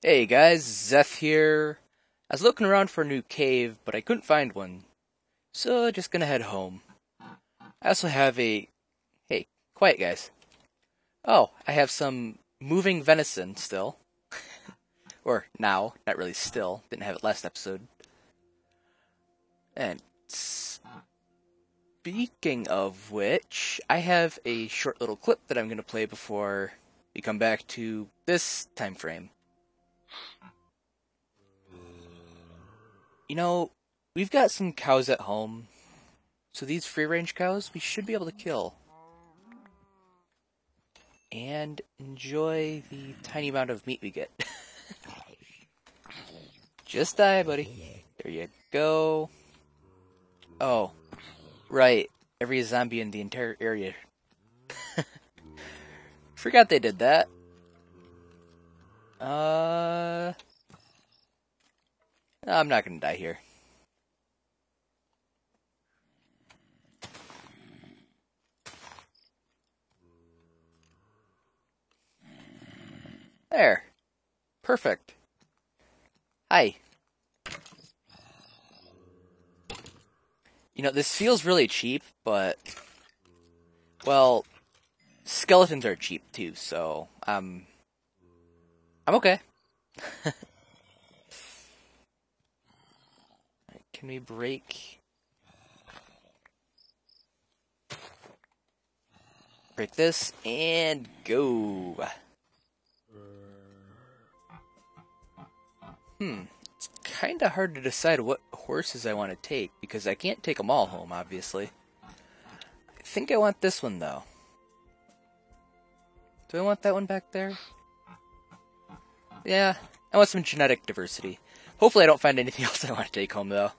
Hey guys, Zeph here. I was looking around for a new cave, but I couldn't find one, so just gonna head home. I also have a... Hey, quiet guys. Oh, I have some moving venison still. Or now, not really still, didn't have it last episode. And speaking of which, I have a short little clip that I'm gonna play before we come back to this time frame. You know, we've got some cows at home, so these free-range cows we should be able to kill. And enjoy the tiny amount of meat we get. Just die, buddy. There you go. Oh, right. Every zombie in the entire area. Forgot they did that. I'm not gonna die here. There. Perfect. Hi. You know, this feels really cheap, but... Well, skeletons are cheap too, so... I'm okay. Can we break... Break this, and go! It's kinda hard to decide what horses I want to take, because I can't take them all home, obviously. I think I want this one, though. Do I want that one back there? Yeah, I want some genetic diversity. Hopefully I don't find anything else I want to take home, though.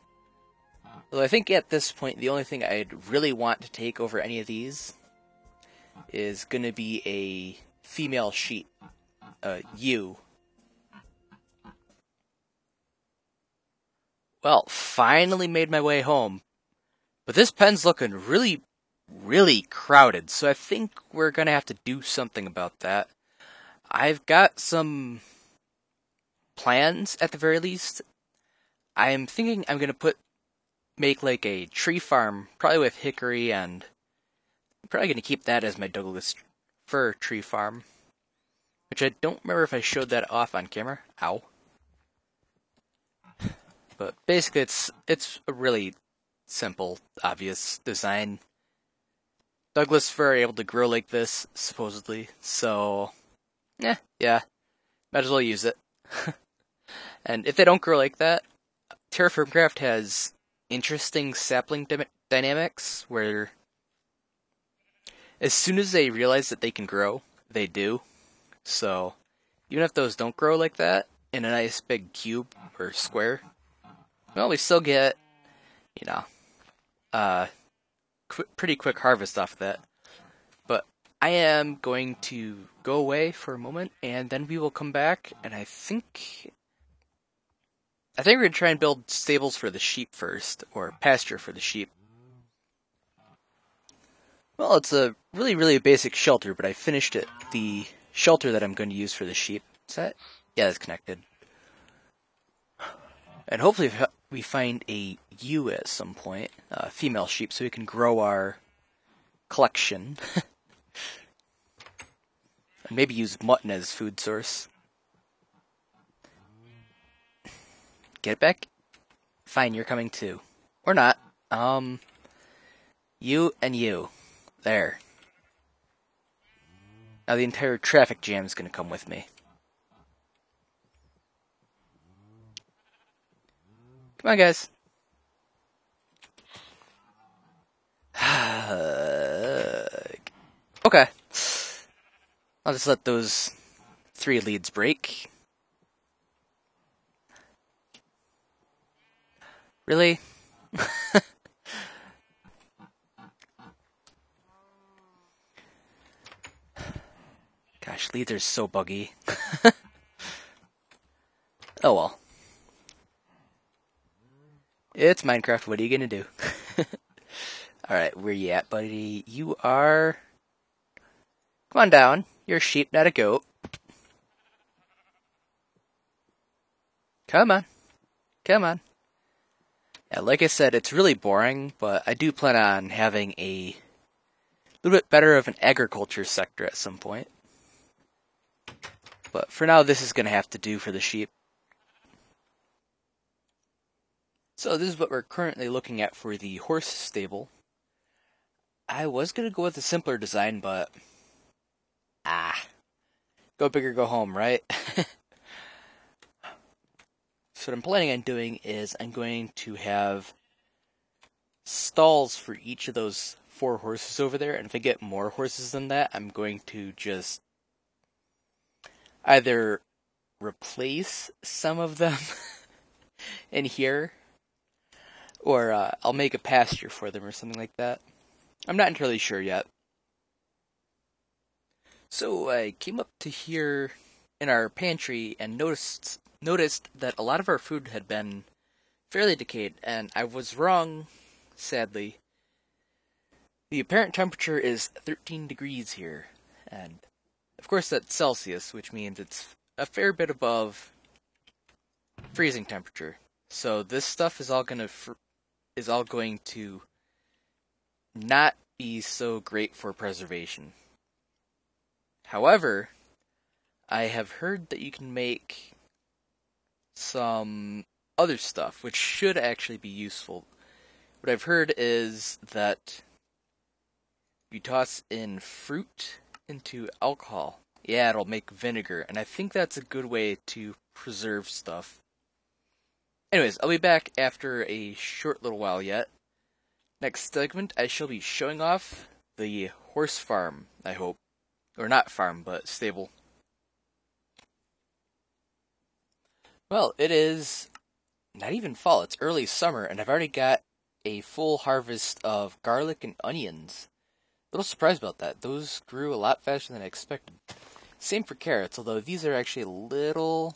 Although I think at this point, the only thing I'd really want to take over any of these is gonna be a female sheep. Ewe. Well, finally made my way home. But this pen's looking really, really crowded, so I think we're gonna have to do something about that. I've got some plans, at the very least. I'm thinking I'm gonna make like a tree farm, probably with hickory, and I'm probably gonna keep that as my Douglas fir tree farm. Which I don't remember if I showed that off on camera. Ow. But basically, it's a really simple, obvious design. Douglas fir are able to grow like this, supposedly, so... yeah, might as well use it. And if they don't grow like that, TerraFirmaCraft has interesting sapling dynamics, where as soon as they realize that they can grow, they do. So, even if those don't grow like that, in a nice big cube or square, well, we still get, you know, pretty quick harvest off of that. But I am going to go away for a moment, and then we will come back, and I think we're going to try and build stables for the sheep first, or pasture for the sheep. Well, it's a really, really basic shelter, but I finished it. The shelter that I'm going to use for the sheep. Is that? Yeah, that's connected. And hopefully we find a ewe at some point, female sheep, so we can grow our collection. And maybe use mutton as food source. Get it back? Fine, you're coming too. Or not. You and you. There. Now the entire traffic jam is going to come with me. Come on, guys. Okay. I'll just let those 3 leads break. Really? Gosh, leads are so buggy. Oh well. It's Minecraft, what are you gonna do? Alright, where you at, buddy? You are... Come on down. You're a sheep, not a goat. Come on. Come on. Yeah, like I said, it's really boring, but I do plan on having a little bit better of an agriculture sector at some point. But for now, this is going to have to do for the sheep. So this is what we're currently looking at for the horse stable. I was going to go with a simpler design, but go big or go home, right? So what I'm planning on doing is I'm going to have stalls for each of those 4 horses over there, and if I get more horses than that, I'm going to just either replace some of them in here, or I'll make a pasture for them or something like that. I'm not entirely sure yet. So I came up to here in our pantry and noticed that a lot of our food had been fairly decayed, and I was wrong, sadly. The apparent temperature is 13 degrees here, and of course that's Celsius, which means it's a fair bit above freezing temperature. So this stuff is all going to not be so great for preservation. However, I have heard that you can make some other stuff, which should actually be useful. What I've heard is that you toss in fruit into alcohol. Yeah, it'll make vinegar, and I think that's a good way to preserve stuff. Anyways, I'll be back after a short little while yet. Next segment, I shall be showing off the horse farm, I hope. Or not farm, but stable. Well, it is not even fall, it's early summer, and I've already got a full harvest of garlic and onions. A little surprised about that. Those grew a lot faster than I expected. Same for carrots, although these are actually a little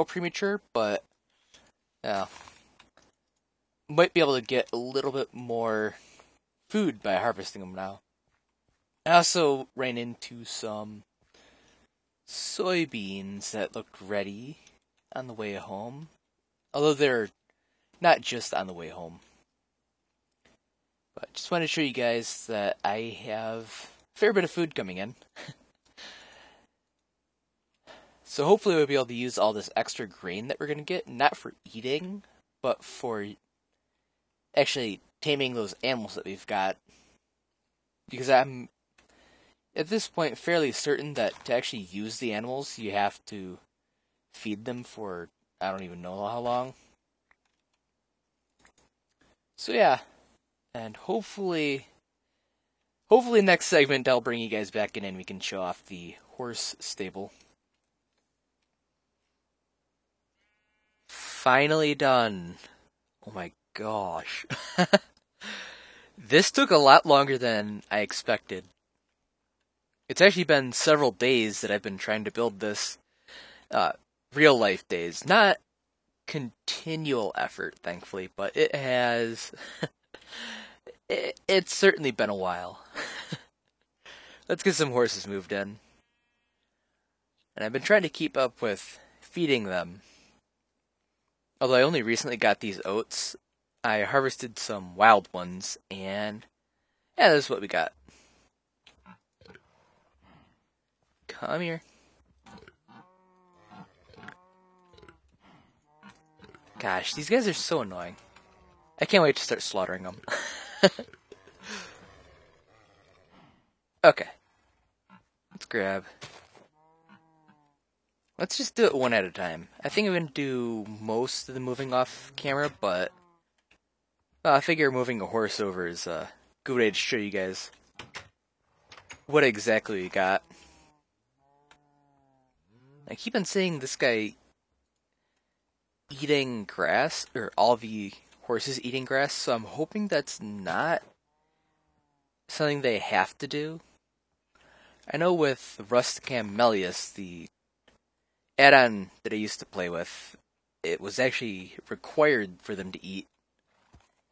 premature, but yeah. Might be able to get a little bit more food by harvesting them now. I also ran into some soybeans that looked ready on the way home. Although they're not just on the way home. But just wanted to show you guys that I have a fair bit of food coming in. So hopefully we'll be able to use all this extra grain that we're going to get, not for eating, but for actually taming those animals that we've got. Because I'm, at this point, fairly certain that to actually use the animals, you have to feed them for, I don't even know how long. So yeah, and hopefully next segment I'll bring you guys back in and we can show off the horse stable. Finally done. Oh my gosh. This took a lot longer than I expected. It's actually been several days that I've been trying to build this. Real life days. Not continual effort, thankfully, but it has... it's certainly been a while. Let's get some horses moved in. And I've been trying to keep up with feeding them. Although I only recently got these oats, I harvested some wild ones, and yeah, this is what we got. Come here. Gosh, these guys are so annoying. I can't wait to start slaughtering them. Okay. Let's grab. Let's just do it one at a time. I think I'm going to do most of the moving off camera, but I figure moving a horse over is a good way to show you guys what exactly we got. I keep on seeing this guy eating grass, or all the horses eating grass, so I'm hoping that's not something they have to do. I know with Rusticam Melius, the add-on that I used to play with, it was actually required for them to eat,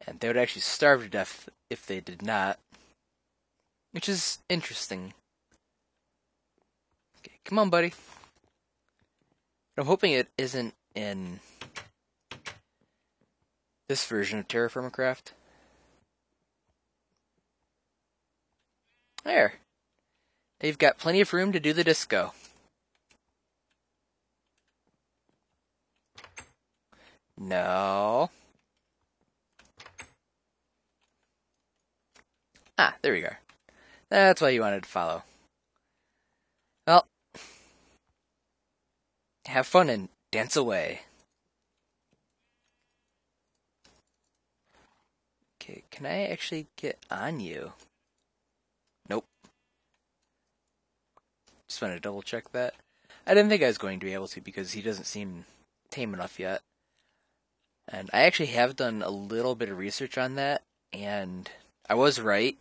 and they would actually starve to death if they did not, which is interesting. Okay, come on, buddy. I'm hoping it isn't in this version of TerraFirmaCraft. There. You've got plenty of room to do the disco. No. Ah, there we go. That's why you wanted to follow. Well, have fun and dance away. Okay, can I actually get on you? Nope. Just want to double check that. I didn't think I was going to be able to because he doesn't seem tame enough yet. And I actually have done a little bit of research on that, and I was right.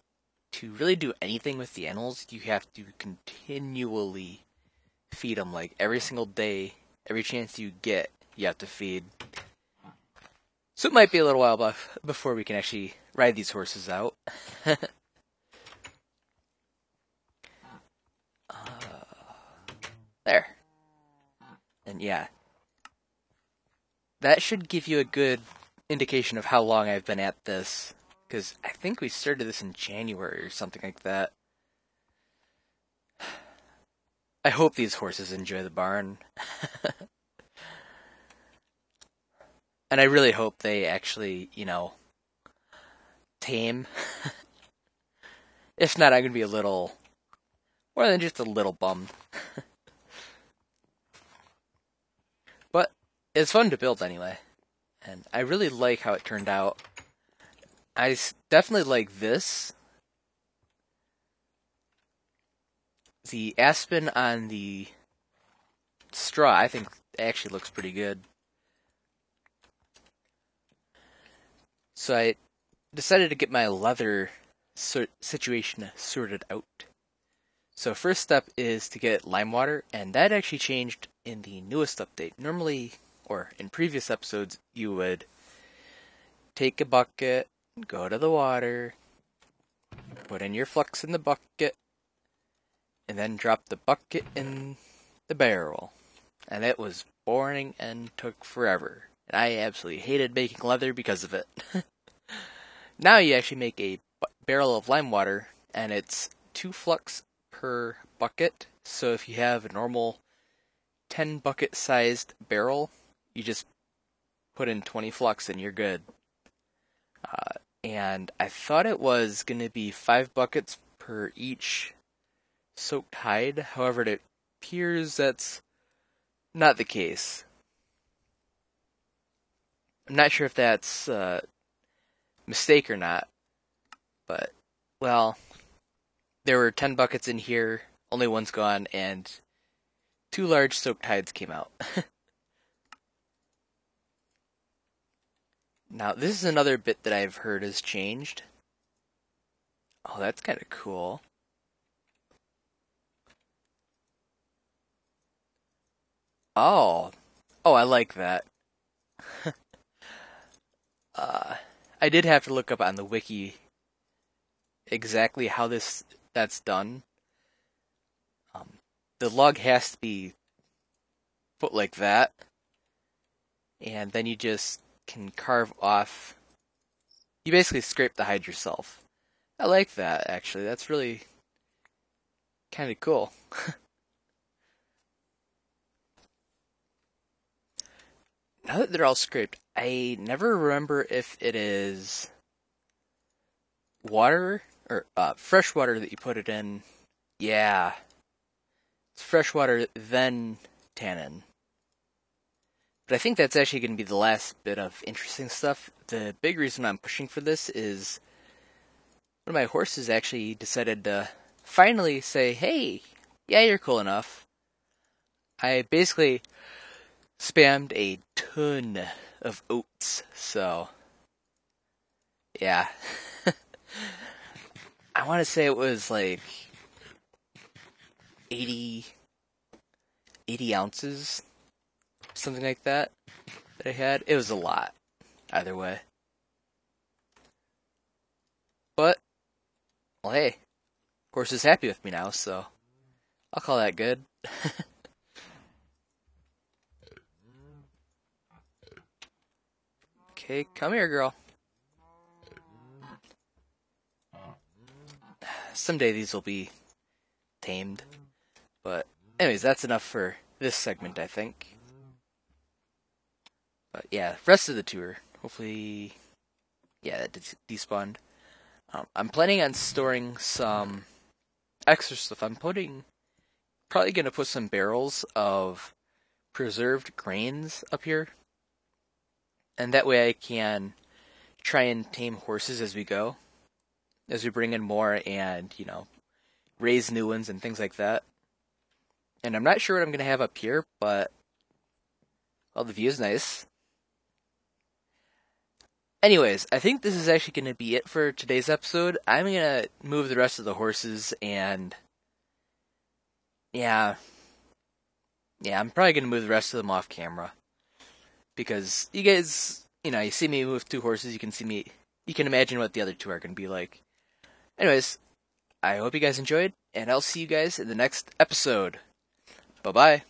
To really do anything with the animals, you have to continually feed them. Like every single day, every chance you get, you have to feed. So it might be a little while before we can actually ride these horses out. There. And yeah. That should give you a good indication of how long I've been at this. Because I think we started this in January or something like that. I hope these horses enjoy the barn. And I really hope they actually, tame. If not, I'm going to be a little, more than just a little bummed. But it's fun to build anyway. And I really like how it turned out. I definitely like this. The aspen on the straw, I think, actually looks pretty good. So I decided to get my leather situation sorted out. So first step is to get lime water, and that actually changed in the newest update. Normally, or in previous episodes, you would take a bucket, go to the water, put in your flux in the bucket, and then drop the bucket in the barrel. And it was boring and took forever. And I absolutely hated making leather because of it. Now you actually make a barrel of lime water, and it's 2 flux per bucket. So if you have a normal 10 bucket sized barrel, you just put in 20 flux and you're good. And I thought it was going to be 5 buckets per each soaked hide. However, it appears that's not the case. I'm not sure if that's a mistake or not, but, well, there were 10 buckets in here, only one's gone, and 2 large soaked hides came out. Now, this is another bit that I've heard has changed. Oh, that's kind of cool. Oh, I like that. I did have to look up on the wiki exactly how that's done. The log has to be put like that, and then you just can carve off. You basically scrape the hide yourself. I like that, actually. That's really kind of cool. Now that they're all scraped, I never remember if it is water or fresh water that you put it in. Yeah, it's fresh water, then tannin. But I think that's actually going to be the last bit of interesting stuff. The big reason I'm pushing for this is one of my horses actually decided to finally say, hey, yeah, you're cool enough. I basically spammed a ton of oats, so yeah. I want to say it was like 80 ounces, something like that I had. It was a lot, either way. But, well, hey, horse is happy with me now, so I'll call that good. Okay, come here, girl. Someday these will be tamed. But anyways, that's enough for this segment, I think. But yeah, rest of the tour. Hopefully, yeah, that despawned. I'm planning on storing some extra stuff. I'm probably gonna put some barrels of preserved grains up here, and that way I can try and tame horses as we go, as we bring in more and raise new ones and things like that. And I'm not sure what I'm gonna have up here, but well, the view is nice. Anyways, I think this is actually going to be it for today's episode. I'm going to move the rest of the horses and yeah, I'm probably going to move the rest of them off camera because you guys, you see me move 2 horses, you can imagine what the other 2 are going to be like. Anyways, I hope you guys enjoyed and I'll see you guys in the next episode. Bye-bye.